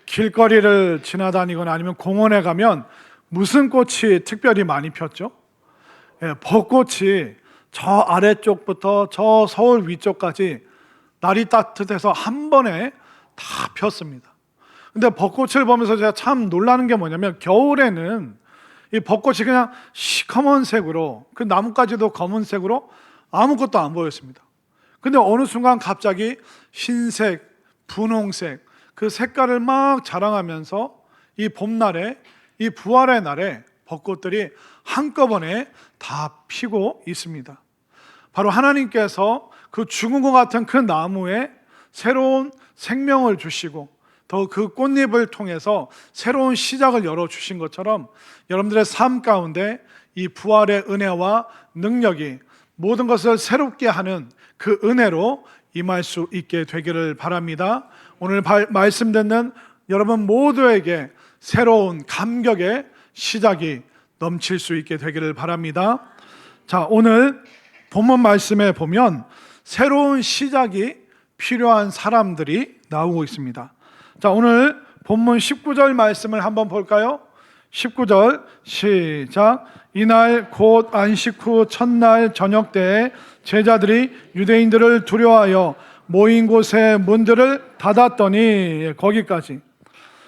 길거리를 지나다니거나 아니면 공원에 가면 무슨 꽃이 특별히 많이 폈죠? 벚꽃이 저 아래쪽부터 저 서울 위쪽까지 날이 따뜻해서 한 번에 다 폈습니다. 근데 벚꽃을 보면서 제가 참 놀라는 게 뭐냐면, 겨울에는 이 벚꽃이 그냥 시커먼색으로, 그 나뭇가지도 검은색으로 아무것도 안 보였습니다. 근데 어느 순간 갑자기 흰색, 분홍색, 그 색깔을 막 자랑하면서 이 봄날에, 이 부활의 날에 벚꽃들이 한꺼번에 다 피고 있습니다. 바로 하나님께서 그 죽은 것 같은 그 나무에 새로운 생명을 주시고 더 그 꽃잎을 통해서 새로운 시작을 열어주신 것처럼, 여러분들의 삶 가운데 이 부활의 은혜와 능력이 모든 것을 새롭게 하는 그 은혜로 임할 수 있게 되기를 바랍니다. 오늘 말씀 듣는 여러분 모두에게 새로운 감격의 시작이 넘칠 수 있게 되기를 바랍니다. 자, 오늘 본문 말씀에 보면 새로운 시작이 필요한 사람들이 나오고 있습니다. 자, 오늘 본문 19절 말씀을 한번 볼까요? 19절 시작. 이날 곧 안식 후 첫날 저녁 때에 제자들이 유대인들을 두려워하여 모인 곳의 문들을 닫았더니, 거기까지.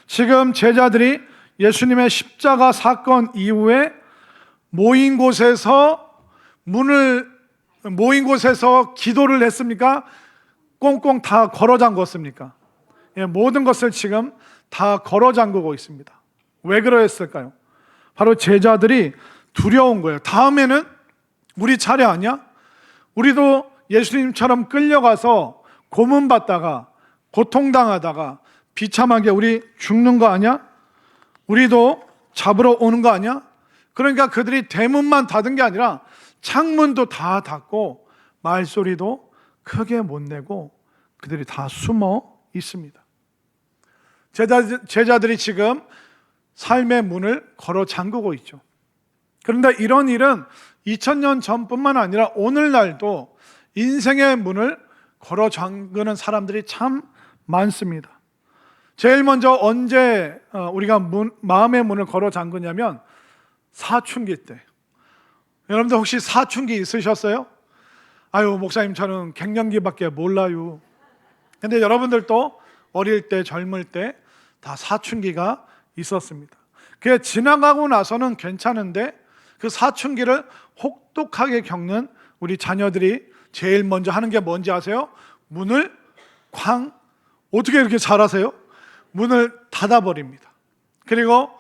지금 제자들이 예수님의 십자가 사건 이후에 모인 곳에서 기도를 했습니까? 꽁꽁 다 걸어 잠궜습니까? 모든 것을 지금 다 걸어 잠그고 있습니다. 왜 그러했을까요? 바로 제자들이 두려운 거예요. 다음에는 우리 차례 아니야? 우리도 예수님처럼 끌려가서 고문받다가 고통당하다가 비참하게 우리 죽는 거 아니야? 우리도 잡으러 오는 거 아니야? 그러니까 그들이 대문만 닫은 게 아니라 창문도 다 닫고 말소리도 크게 못 내고 그들이 다 숨어 있습니다. 제자들이 지금 삶의 문을 걸어 잠그고 있죠. 그런데 이런 일은 2000년 전뿐만 아니라 오늘날도 인생의 문을 걸어 잠그는 사람들이 참 많습니다. 제일 먼저 언제 우리가 마음의 문을 걸어 잠그냐면 사춘기 때. 여러분들 혹시 사춘기 있으셨어요? 아유, 목사님 저는 갱년기밖에 몰라요. 근데 여러분들도 어릴 때, 젊을 때 다 사춘기가 있었습니다. 그게 지나가고 나서는 괜찮은데 그 사춘기를 혹독하게 겪는 우리 자녀들이 제일 먼저 하는 게 뭔지 아세요? 문을 어떻게 이렇게 잘하세요? 문을 닫아버립니다. 그리고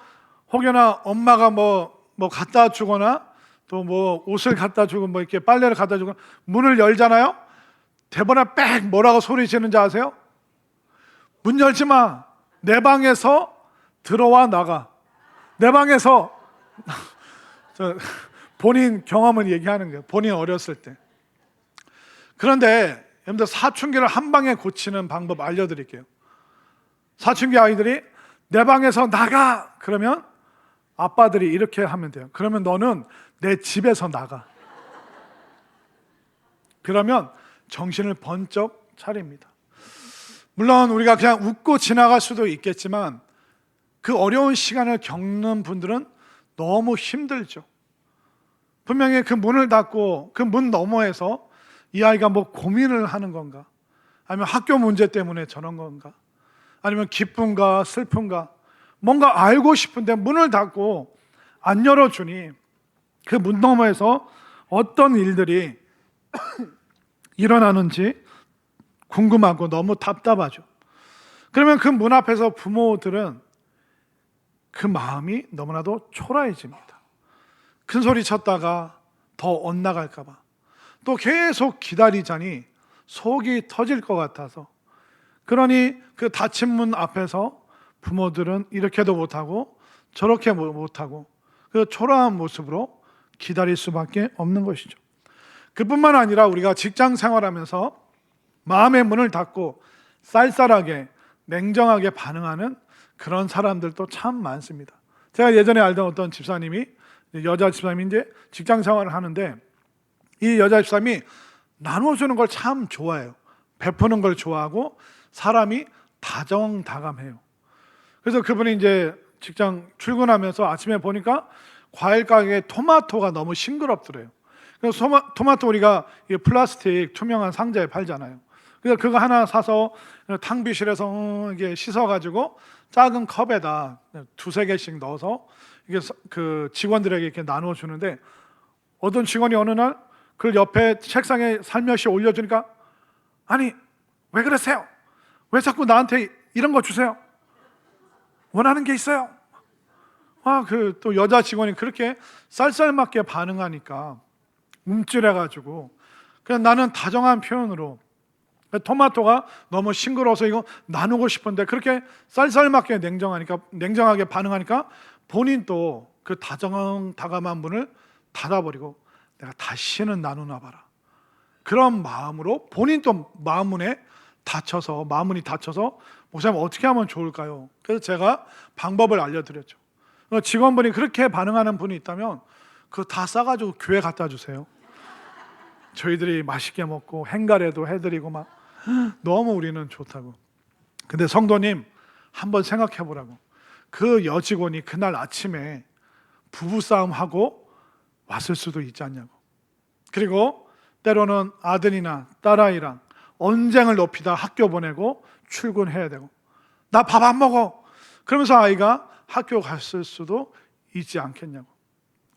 혹여나 엄마가 뭐 갖다 주거나 또 뭐 옷을 갖다 주고 뭐 이렇게 빨래를 갖다 주고 문을 열잖아요. 대번에 빽 뭐라고 소리 지르는지 아세요? 문 열지 마. 내 방에서 들어와 나가. 내 방에서 본인 경험을 얘기하는 거예요. 본인 어렸을 때. 그런데 여러분들 사춘기를 한 방에 고치는 방법 알려드릴게요. 사춘기 아이들이 내 방에서 나가! 그러면 아빠들이 이렇게 하면 돼요. 그러면 너는 내 집에서 나가. 그러면 정신을 번쩍 차립니다. 물론 우리가 그냥 웃고 지나갈 수도 있겠지만 그 어려운 시간을 겪는 분들은 너무 힘들죠. 분명히 그 문을 닫고 그 문 너머에서 이 아이가 뭐 고민을 하는 건가? 아니면 학교 문제 때문에 저런 건가? 아니면 기쁨과 슬픔과 뭔가 알고 싶은데 문을 닫고 안 열어주니 그 문 너머에서 어떤 일들이 일어나는지 궁금하고 너무 답답하죠. 그러면 그 문 앞에서 부모들은 그 마음이 너무나도 초라해집니다. 큰 소리 쳤다가 더 엇나갈까 봐 또 계속 기다리자니 속이 터질 것 같아서, 그러니 그 닫힌 문 앞에서 부모들은 이렇게도 못하고 저렇게 못하고 그 초라한 모습으로 기다릴 수밖에 없는 것이죠. 그뿐만 아니라 우리가 직장 생활하면서 마음의 문을 닫고 쌀쌀하게 냉정하게 반응하는 그런 사람들도 참 많습니다. 제가 예전에 알던 어떤 집사님이, 여자 집사님인데 직장 생활을 하는데 이 여자 집사님이 나눠주는 걸 참 좋아해요. 베푸는 걸 좋아하고 사람이 다정다감해요. 그래서 그분이 이제 직장 출근하면서 아침에 보니까 과일 가게에 토마토가 너무 싱그럽더래요. 그래서 토마토 우리가 플라스틱 투명한 상자에 팔잖아요. 그래서 그거 하나 사서 탕비실에서 이게 씻어가지고 작은 컵에다 두세 개씩 넣어서 이게 그 직원들에게 이렇게 나누어 주는데, 어떤 직원이 어느 날 그 옆에 책상에 살며시 올려주니까, 아니 왜 그러세요? 왜 자꾸 나한테 이런 거 주세요? 원하는 게 있어요. 그 또 여자 직원이 그렇게 쌀쌀맞게 반응하니까 움찔해가지고 그냥 나는 다정한 표현으로, 토마토가 너무 싱그러워서 이거 나누고 싶은데 그렇게 쌀쌀맞게 냉정하게 반응하니까 본인도 그 다감한 문을 닫아버리고, 내가 다시는 나누나 봐라, 그런 마음으로 본인도 마음문이 닫혀서 목사님 어떻게 하면 좋을까요? 그래서 제가 방법을 알려드렸죠. 직원분이 그렇게 반응하는 분이 있다면 그거 다 싸가지고 교회 갖다 주세요. 저희들이 맛있게 먹고 행가래도 해드리고 막 너무 우리는 좋다고. 근데 성도님 한번 생각해 보라고. 그 여직원이 그날 아침에 부부싸움하고 왔을 수도 있지 않냐고. 그리고 때로는 아들이나 딸아이랑 언쟁을 높이다 학교 보내고 출근해야 되고, 나 밥 안 먹어 그러면서 아이가 학교 갔을 수도 있지 않겠냐고.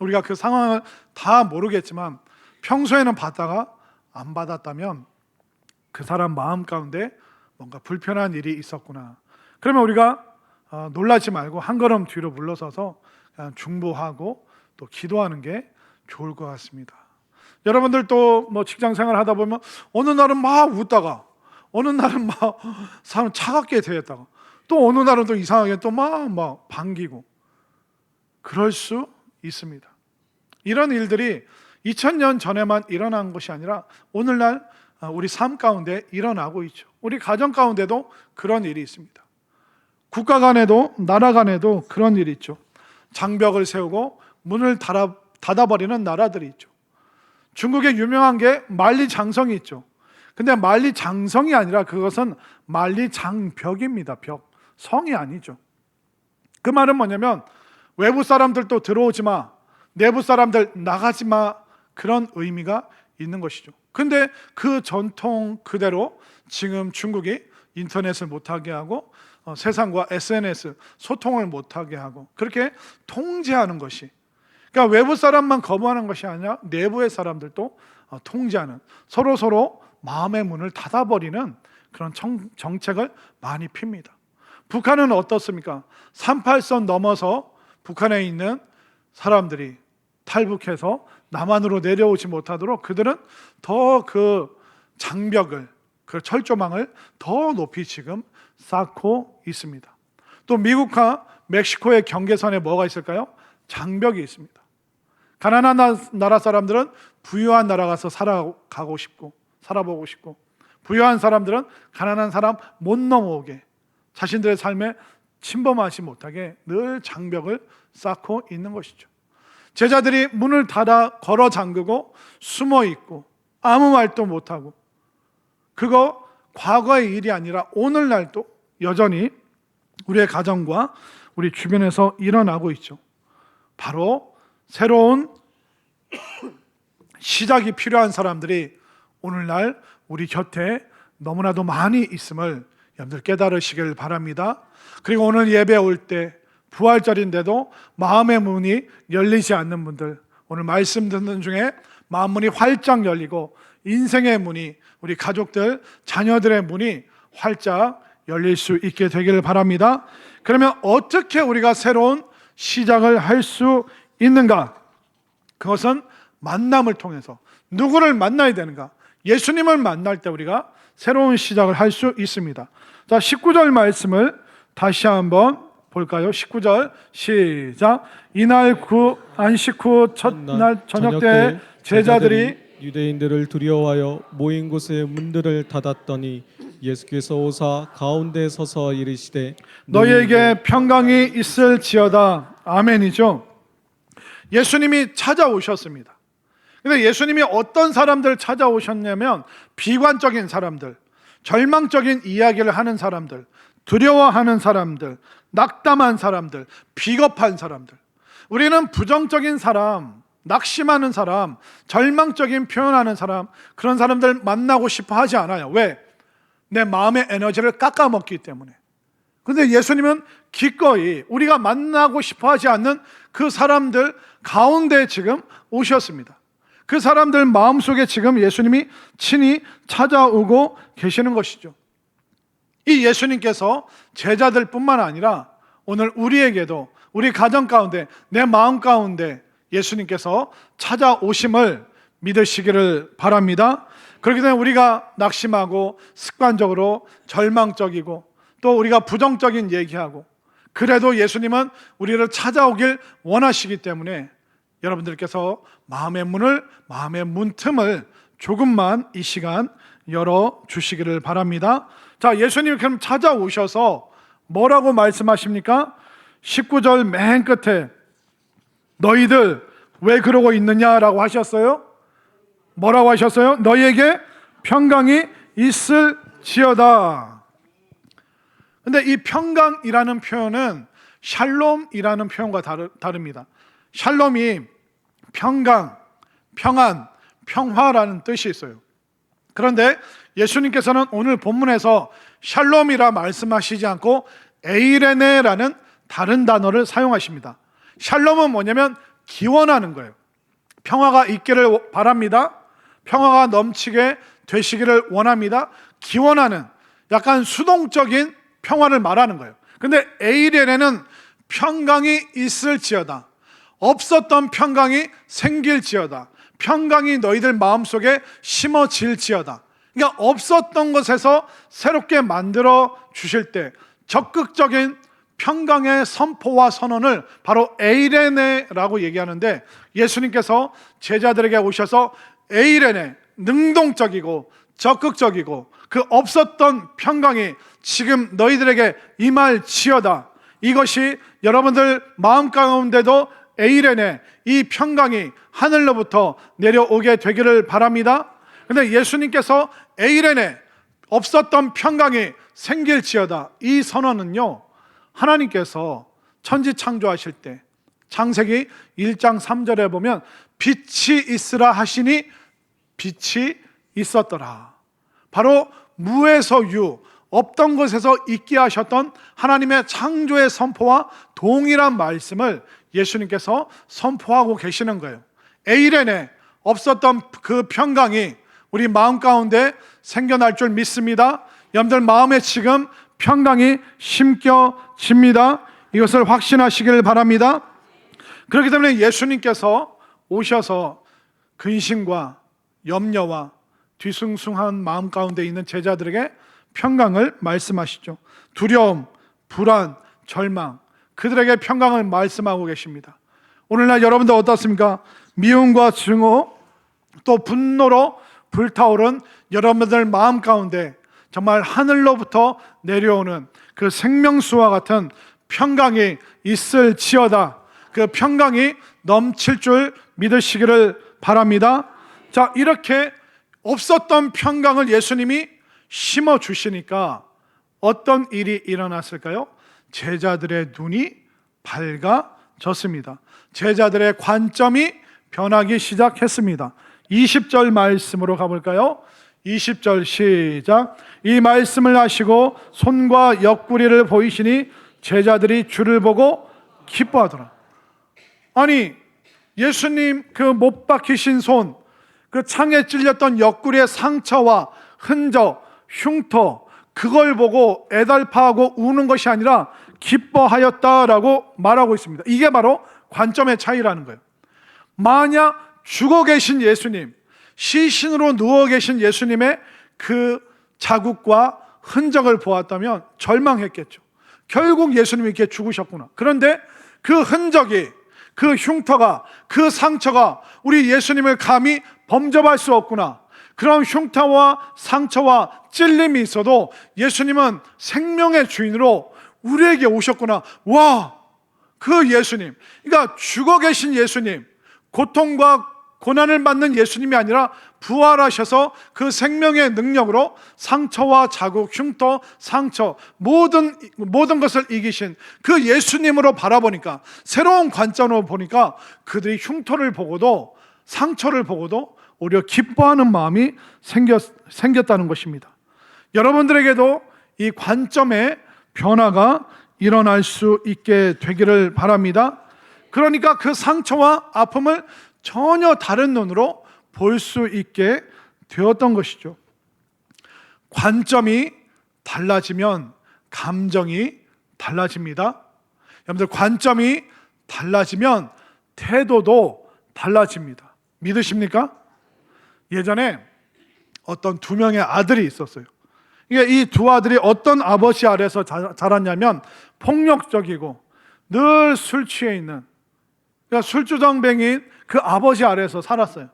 우리가 그 상황을 다 모르겠지만 평소에는 받다가 안 받았다면 그 사람 마음 가운데 뭔가 불편한 일이 있었구나. 그러면 우리가 놀라지 말고 한 걸음 뒤로 물러서서 그냥 중보하고 또 기도하는 게 좋을 것 같습니다. 여러분들 또 뭐 직장 생활 하다 보면 어느 날은 막 웃다가, 어느 날은 막 사람 차갑게 대했다가, 또 어느 날은 또 이상하게 또 막 반기고, 그럴 수 있습니다. 이런 일들이 2000년 전에만 일어난 것이 아니라 오늘날 우리 삶 가운데 일어나고 있죠. 우리 가정 가운데도 그런 일이 있습니다. 국가 간에도 나라 간에도 그런 일이 있죠. 장벽을 세우고 문을 닫아버리는 나라들이 있죠. 중국에 유명한 게 만리장성이 있죠. 근데 만리장성이 아니라 그것은 만리장벽입니다. 벽, 성이 아니죠. 그 말은 뭐냐면 외부 사람들도 들어오지 마, 내부 사람들 나가지 마, 그런 의미가 있는 것이죠. 근데 그 전통 그대로 지금 중국이 인터넷을 못하게 하고 세상과 SNS 소통을 못하게 하고 그렇게 통제하는 것이, 그러니까 외부 사람만 거부하는 것이 아니라 내부의 사람들도 통제하는, 서로 마음의 문을 닫아버리는 그런 정책을 많이 핍니다. 북한은 어떻습니까? 38선 넘어서 북한에 있는 사람들이 탈북해서 남한으로 내려오지 못하도록 그들은 더 그 장벽을, 그 철조망을 더 높이 지금 쌓고 있습니다. 또 미국과 멕시코의 경계선에 뭐가 있을까요? 장벽이 있습니다. 가난한 나라 사람들은 부유한 나라 가서 살아보고 싶고, 부유한 사람들은 가난한 사람 못 넘어오게, 자신들의 삶에 침범하지 못하게 늘 장벽을 쌓고 있는 것이죠. 제자들이 문을 닫아 걸어 잠그고 숨어 있고 아무 말도 못하고, 그거 과거의 일이 아니라 오늘날도 여전히 우리의 가정과 우리 주변에서 일어나고 있죠. 바로 새로운 시작이 필요한 사람들이 오늘날 우리 곁에 너무나도 많이 있음을 여러분들 깨달으시길 바랍니다. 그리고 오늘 예배 올 때 부활절인데도 마음의 문이 열리지 않는 분들, 오늘 말씀 듣는 중에 마음 문이 활짝 열리고 인생의 문이, 우리 가족들, 자녀들의 문이 활짝 열릴 수 있게 되기를 바랍니다. 그러면 어떻게 우리가 새로운 시작을 할 수 있는가? 그것은 만남을 통해서 누구를 만나야 되는가? 예수님을 만날 때 우리가 새로운 시작을 할 수 있습니다. 자, 19절 말씀을 다시 한번 볼까요? 19절 시작. 이날 안식 후 첫날 저녁 때 제자들이 유대인들을 두려워하여 모인 곳의 문들을 닫았더니 예수께서 오사 가운데 서서 이르시되 너희에게 평강이 있을지어다. 아멘이죠. 예수님이 찾아오셨습니다. 근데 예수님이 어떤 사람들 찾아오셨냐면 비관적인 사람들, 절망적인 이야기를 하는 사람들, 두려워하는 사람들, 낙담한 사람들, 비겁한 사람들. 우리는 부정적인 사람, 낙심하는 사람, 절망적인 표현하는 사람, 그런 사람들 만나고 싶어 하지 않아요. 왜? 내 마음의 에너지를 깎아먹기 때문에. 근데 예수님은 기꺼이 우리가 만나고 싶어 하지 않는 그 사람들 가운데 지금 오셨습니다. 그 사람들 마음속에 지금 예수님이 친히 찾아오고 계시는 것이죠. 이 예수님께서 제자들뿐만 아니라 오늘 우리에게도 우리 가정 가운데 내 마음 가운데 예수님께서 찾아오심을 믿으시기를 바랍니다. 그렇기 때문에 우리가 낙심하고 습관적으로 절망적이고 또 우리가 부정적인 얘기하고 그래도 예수님은 우리를 찾아오길 원하시기 때문에 여러분들께서 마음의 문틈을 조금만 이 시간 열어주시기를 바랍니다. 자, 예수님이 그럼 찾아오셔서 뭐라고 말씀하십니까? 19절 맨 끝에 너희들 왜 그러고 있느냐라고 하셨어요? 뭐라고 하셨어요? 너희에게 평강이 있을지어다. 근데 이 평강이라는 표현은 샬롬이라는 표현과 다릅니다. 샬롬이 평강, 평안, 평화라는 뜻이 있어요. 그런데 예수님께서는 오늘 본문에서 샬롬이라 말씀하시지 않고 에이레네라는 다른 단어를 사용하십니다. 샬롬은 뭐냐면 기원하는 거예요. 평화가 있기를 바랍니다. 평화가 넘치게 되시기를 원합니다. 기원하는 약간 수동적인 평화를 말하는 거예요. 근데 에이레네는 평강이 있을지어다. 없었던 평강이 생길지어다. 평강이 너희들 마음속에 심어질지어다. 그러니까 없었던 것에서 새롭게 만들어 주실 때 적극적인 평강의 선포와 선언을 바로 에이레네라고 얘기하는데 예수님께서 제자들에게 오셔서 에이레네, 능동적이고 적극적이고 그 없었던 평강이 지금 너희들에게 임할지어다. 이것이 여러분들 마음 가운데도 에이레네, 이 평강이 하늘로부터 내려오게 되기를 바랍니다. 근데 예수님께서 에이레네, 없었던 평강이 생길지어다, 이 선언은요, 하나님께서 천지 창조하실 때 창세기 1장 3절에 보면 빛이 있으라 하시니 빛이 있었더라. 바로 무에서 유, 없던 것에서 있게 하셨던 하나님의 창조의 선포와 동일한 말씀을 예수님께서 선포하고 계시는 거예요. 에이레네, 없었던 그 평강이 우리 마음 가운데 생겨날 줄 믿습니다. 여러분들 마음에 지금 평강이 심겨집니다. 이것을 확신하시길 바랍니다. 그렇기 때문에 예수님께서 오셔서 근심과 염려와 뒤숭숭한 마음 가운데 있는 제자들에게 평강을 말씀하시죠. 두려움, 불안, 절망, 그들에게 평강을 말씀하고 계십니다. 오늘날 여러분들 어떻습니까? 미움과 증오, 또 분노로 불타오른 여러분들 마음 가운데 정말 하늘로부터 내려오는 그 생명수와 같은 평강이 있을지어다. 그 평강이 넘칠 줄 믿으시기를 바랍니다. 자, 이렇게 없었던 평강을 예수님이 심어주시니까 어떤 일이 일어났을까요? 제자들의 눈이 밝아졌습니다. 제자들의 관점이 변하기 시작했습니다. 20절 말씀으로 가볼까요? 20절 시작. 이 말씀을 하시고 손과 옆구리를 보이시니 제자들이 주를 보고 기뻐하더라. 아니, 예수님 그 못 박히신 손, 그 창에 찔렸던 옆구리의 상처와 흔적, 흉터, 그걸 보고 애달파하고 우는 것이 아니라 기뻐하였다라고 말하고 있습니다. 이게 바로 관점의 차이라는 거예요. 만약 죽어 계신 예수님, 시신으로 누워 계신 예수님의 그 자국과 흔적을 보았다면 절망했겠죠. 결국 예수님이 이렇게 죽으셨구나. 그런데 그 흔적이, 그 흉터가, 그 상처가 우리 예수님을 감히 범접할 수 없구나. 그런 흉터와 상처와 찔림이 있어도 예수님은 생명의 주인으로 우리에게 오셨구나. 와, 그 예수님, 그러니까 죽어 계신 예수님, 고통과 고난을 받는 예수님이 아니라 부활하셔서 그 생명의 능력으로 상처와 자국, 흉터, 상처 모든 것을 이기신 그 예수님으로 바라보니까, 새로운 관점으로 보니까 그들이 흉터를 보고도 상처를 보고도 오히려 기뻐하는 마음이 생겼다는 것입니다. 여러분들에게도 이 관점의 변화가 일어날 수 있게 되기를 바랍니다. 그러니까 그 상처와 아픔을 전혀 다른 눈으로 볼 수 있게 되었던 것이죠. 관점이 달라지면 감정이 달라집니다. 여러분들, 관점이 달라지면 태도도 달라집니다. 믿으십니까? 예전에 어떤 두 명의 아들이 있었어요. 이 두 아들이 어떤 아버지 아래서 자랐냐면 폭력적이고 늘 술 취해 있는, 그러니까 술주정뱅이인 그 아버지 아래서 살았어요.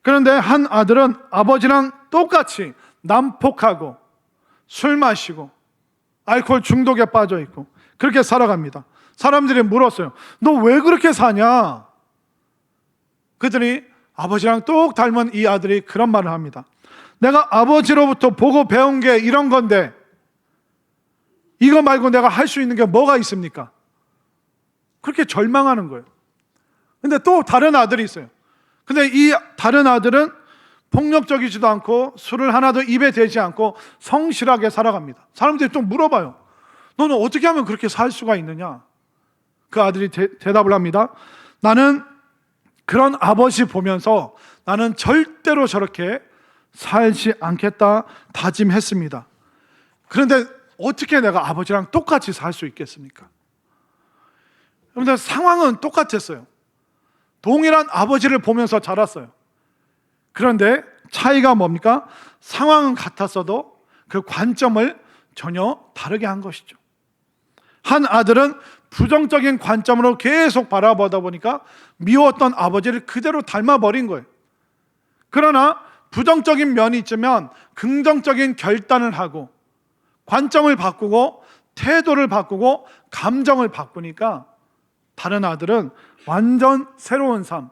그런데 한 아들은 아버지랑 똑같이 난폭하고 술 마시고 알코올 중독에 빠져 있고 그렇게 살아갑니다. 사람들이 물었어요. 너 왜 그렇게 사냐? 그들이 아버지랑 똑 닮은 이 아들이 그런 말을 합니다. 내가 아버지로부터 보고 배운 게 이런 건데 이거 말고 내가 할 수 있는 게 뭐가 있습니까? 그렇게 절망하는 거예요. 근데 또 다른 아들이 있어요. 근데 이 다른 아들은 폭력적이지도 않고 술을 하나도 입에 대지 않고 성실하게 살아갑니다. 사람들이 좀 물어봐요. 너는 어떻게 하면 그렇게 살 수가 있느냐? 그 아들이 대답을 합니다. 나는 그런 아버지 보면서 나는 절대로 저렇게 살지 않겠다 다짐했습니다. 그런데 어떻게 내가 아버지랑 똑같이 살 수 있겠습니까? 그런데 상황은 똑같았어요. 동일한 아버지를 보면서 자랐어요. 그런데 차이가 뭡니까? 상황은 같았어도 그 관점을 전혀 다르게 한 것이죠. 한 아들은 부정적인 관점으로 계속 바라보다 보니까 미웠던 아버지를 그대로 닮아버린 거예요. 그러나 부정적인 면이 있지만 긍정적인 결단을 하고 관점을 바꾸고 태도를 바꾸고 감정을 바꾸니까 다른 아들은 완전 새로운 삶,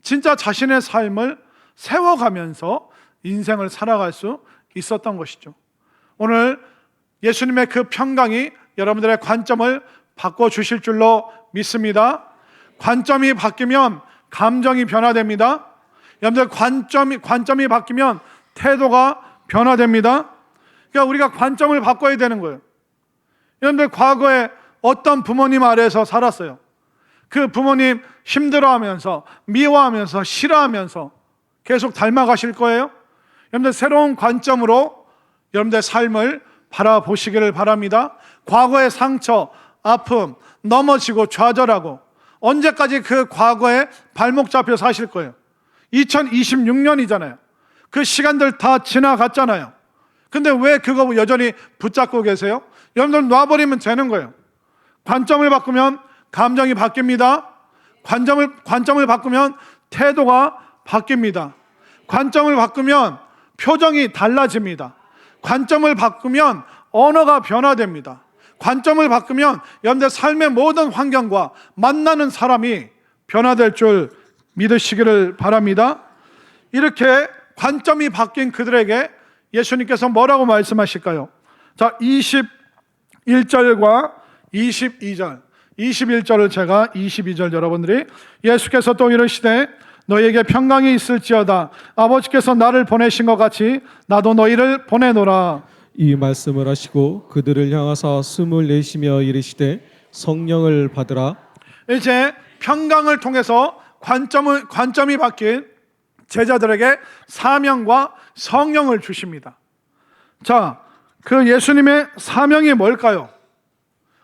진짜 자신의 삶을 세워가면서 인생을 살아갈 수 있었던 것이죠. 오늘 예수님의 그 평강이 여러분들의 관점을 바꿔주실 줄로 믿습니다. 관점이 바뀌면 감정이 변화됩니다. 여러분들, 관점이 바뀌면 태도가 변화됩니다. 그러니까 우리가 관점을 바꿔야 되는 거예요. 여러분들, 과거에 어떤 부모님 아래에서 살았어요. 그 부모님 힘들어하면서 미워하면서 싫어하면서 계속 닮아가실 거예요. 여러분들, 새로운 관점으로 여러분들의 삶을 바라보시기를 바랍니다. 과거의 상처, 아픔, 넘어지고 좌절하고 언제까지 그 과거에 발목 잡혀 사실 거예요. 2026년이잖아요. 그 시간들 다 지나갔잖아요. 근데 왜 그거 여전히 붙잡고 계세요? 여러분들, 놔버리면 되는 거예요. 관점을 바꾸면 감정이 바뀝니다. 관점을 바꾸면 태도가 바뀝니다. 관점을 바꾸면 표정이 달라집니다. 관점을 바꾸면 언어가 변화됩니다. 관점을 바꾸면 여러분들 삶의 모든 환경과 만나는 사람이 변화될 줄 믿으시기를 바랍니다. 이렇게 관점이 바뀐 그들에게 예수님께서 뭐라고 말씀하실까요? 자, 21절과 22절, 21절을 제가 22절 여러분들이, 예수께서 또 이르시되 너희에게 평강이 있을지어다. 아버지께서 나를 보내신 것 같이 나도 너희를 보내노라. 이 말씀을 하시고 그들을 향하사 숨을 내쉬며 이르시되 성령을 받으라. 이제 평강을 통해서 관점이 바뀐 제자들에게 사명과 성령을 주십니다. 자, 그 예수님의 사명이 뭘까요?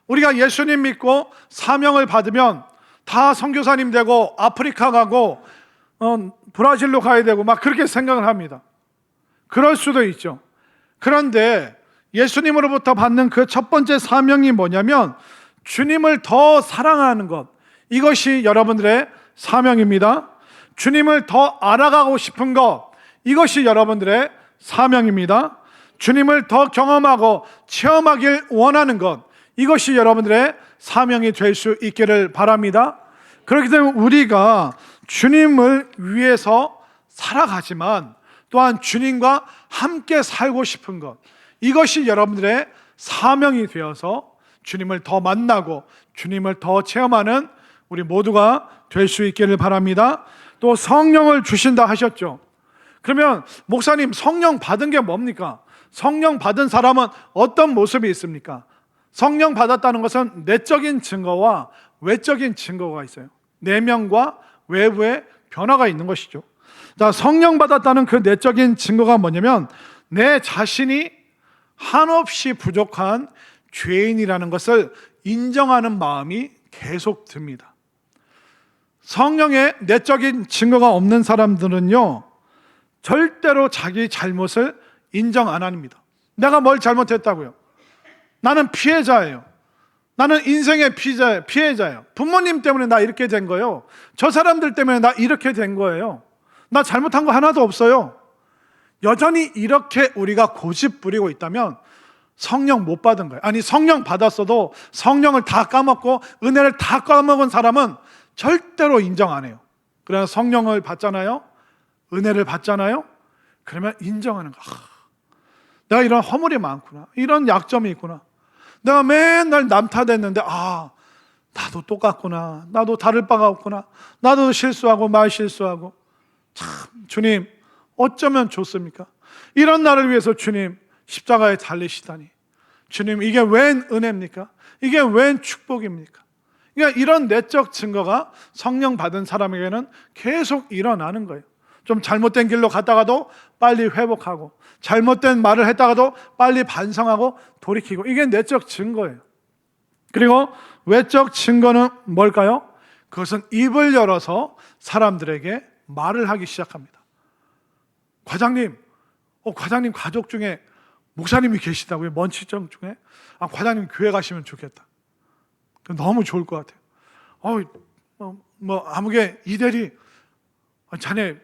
우리가 예수님 믿고 사명을 받으면 다 선교사님 되고 아프리카 가고 브라질로 가야 되고 막 그렇게 생각을 합니다. 그럴 수도 있죠. 그런데 예수님으로부터 받는 그 첫 번째 사명이 뭐냐면 주님을 더 사랑하는 것, 이것이 여러분들의 사명입니다. 주님을 더 알아가고 싶은 것, 이것이 여러분들의 사명입니다. 주님을 더 경험하고 체험하길 원하는 것, 이것이 여러분들의 사명이 될 수 있기를 바랍니다. 그렇기 때문에 우리가 주님을 위해서 살아가지만 또한 주님과 함께 살고 싶은 것, 이것이 여러분들의 사명이 되어서 주님을 더 만나고 주님을 더 체험하는 우리 모두가 될 수 있기를 바랍니다. 또 성령을 주신다 하셨죠. 그러면 목사님, 성령 받은 게 뭡니까? 성령 받은 사람은 어떤 모습이 있습니까? 성령 받았다는 것은 내적인 증거와 외적인 증거가 있어요. 내면과 외부의 변화가 있는 것이죠. 자, 성령 받았다는 그 내적인 증거가 뭐냐면 내 자신이 한없이 부족한 죄인이라는 것을 인정하는 마음이 계속 듭니다. 성령의 내적인 증거가 없는 사람들은요, 절대로 자기 잘못을 인정 안 합니다. 내가 뭘 잘못했다고요? 나는 피해자예요. 나는 인생의 피해자예요. 부모님 때문에 나 이렇게 된 거예요. 저 사람들 때문에 나 이렇게 된 거예요. 나 잘못한 거 하나도 없어요. 여전히 이렇게 우리가 고집 부리고 있다면 성령 못 받은 거예요. 아니, 성령 받았어도 성령을 다 까먹고 은혜를 다 까먹은 사람은 절대로 인정 안 해요. 그러나 성령을 받잖아요, 은혜를 받잖아요, 그러면 인정하는 거야. 내가 이런 허물이 많구나, 이런 약점이 있구나, 내가 맨날 남 탓했는데 나도 똑같구나, 나도 다를 바가 없구나, 나도 실수하고 말 실수하고, 참 주님 어쩌면 좋습니까? 이런 나를 위해서 주님 십자가에 달리시다니, 주님 이게 웬 은혜입니까? 이게 웬 축복입니까? 그러니까 이런 내적 증거가 성령 받은 사람에게는 계속 일어나는 거예요. 좀 잘못된 길로 갔다가도 빨리 회복하고, 잘못된 말을 했다가도 빨리 반성하고 돌이키고, 이게 내적 증거예요. 그리고 외적 증거는 뭘까요? 그것은 입을 열어서 사람들에게 말을 하기 시작합니다. 과장님, 과장님 가족 중에 목사님이 계시다고요? 먼 친정 중에? 과장님 교회 가시면 좋겠다. 너무 좋을 것 같아요. 아무개 이대리, 자네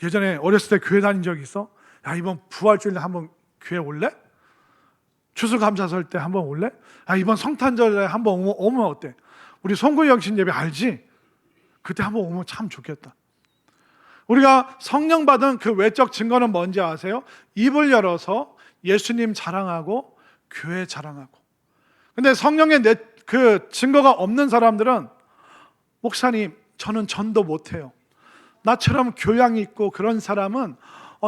예전에 어렸을 때 교회 다닌 적 있어? 야, 이번 부활주일에 한번 교회 올래? 추수감사절 때 한번 올래? 이번 성탄절에 한번 오면 어때? 우리 송구 영신 예배 알지? 그때 한번 오면 참 좋겠다. 우리가 성령 받은 그 외적 증거는 뭔지 아세요? 입을 열어서 예수님 자랑하고 교회 자랑하고. 근데 성령의 그 증거가 없는 사람들은, 목사님 저는 전도 못해요, 나처럼 교양이 있고 그런 사람은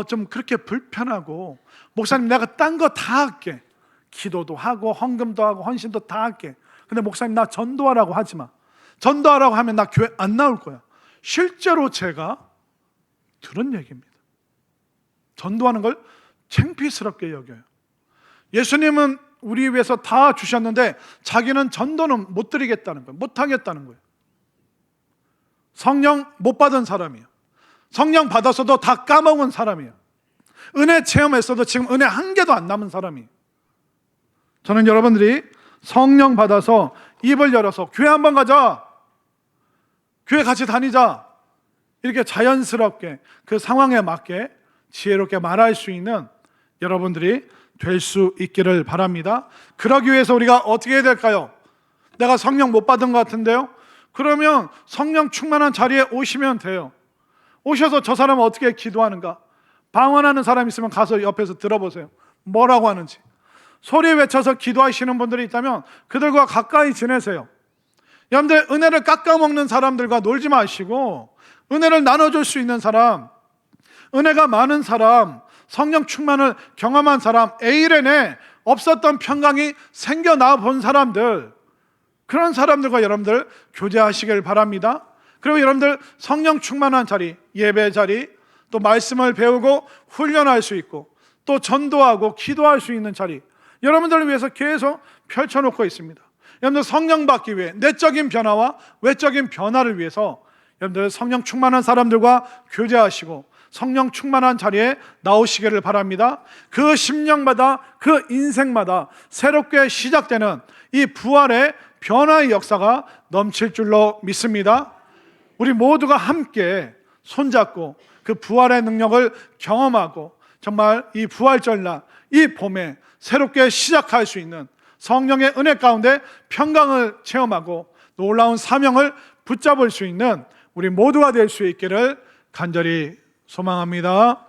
좀 그렇게 불편하고, 목사님 내가 딴 거 다 할게, 기도도 하고 헌금도 하고 헌신도 다 할게, 근데 목사님 나 전도하라고 하지 마, 전도하라고 하면 나 교회 안 나올 거야. 실제로 제가 들은 얘기입니다. 전도하는 걸 창피스럽게 여겨요. 예수님은 우리 위해서 다 주셨는데 자기는 전도는 못 드리겠다는 거예요. 못 하겠다는 거예요. 성령 못 받은 사람이에요. 성령 받았어도 다 까먹은 사람이에요. 은혜 체험했어도 지금 은혜 한 개도 안 남은 사람이에요. 저는 여러분들이 성령 받아서 입을 열어서 교회 한번 가자, 교회 같이 다니자, 이렇게 자연스럽게 그 상황에 맞게 지혜롭게 말할 수 있는 여러분들이 될 수 있기를 바랍니다. 그러기 위해서 우리가 어떻게 해야 될까요? 내가 성령 못 받은 것 같은데요? 그러면 성령 충만한 자리에 오시면 돼요. 오셔서 저 사람은 어떻게 기도하는가, 방언하는 사람 있으면 가서 옆에서 들어보세요. 뭐라고 하는지. 소리 외쳐서 기도하시는 분들이 있다면 그들과 가까이 지내세요. 여러분들, 은혜를 깎아먹는 사람들과 놀지 마시고 은혜를 나눠줄 수 있는 사람, 은혜가 많은 사람, 성령 충만을 경험한 사람, A련에 없었던 평강이 생겨나 본 사람들, 그런 사람들과 여러분들 교제하시길 바랍니다. 그리고 여러분들 성령 충만한 자리, 예배 자리, 또 말씀을 배우고 훈련할 수 있고 또 전도하고 기도할 수 있는 자리, 여러분들을 위해서 계속 펼쳐놓고 있습니다. 여러분들 성령 받기 위해 내적인 변화와 외적인 변화를 위해서 여러분들 성령 충만한 사람들과 교제하시고 성령 충만한 자리에 나오시기를 바랍니다. 그 심령마다, 그 인생마다 새롭게 시작되는 이 부활의 변화의 역사가 넘칠 줄로 믿습니다. 우리 모두가 함께 손잡고 그 부활의 능력을 경험하고 정말 이 부활절날, 이 봄에 새롭게 시작할 수 있는 성령의 은혜 가운데 평강을 체험하고 놀라운 사명을 붙잡을 수 있는 우리 모두가 될 수 있기를 간절히 소망합니다.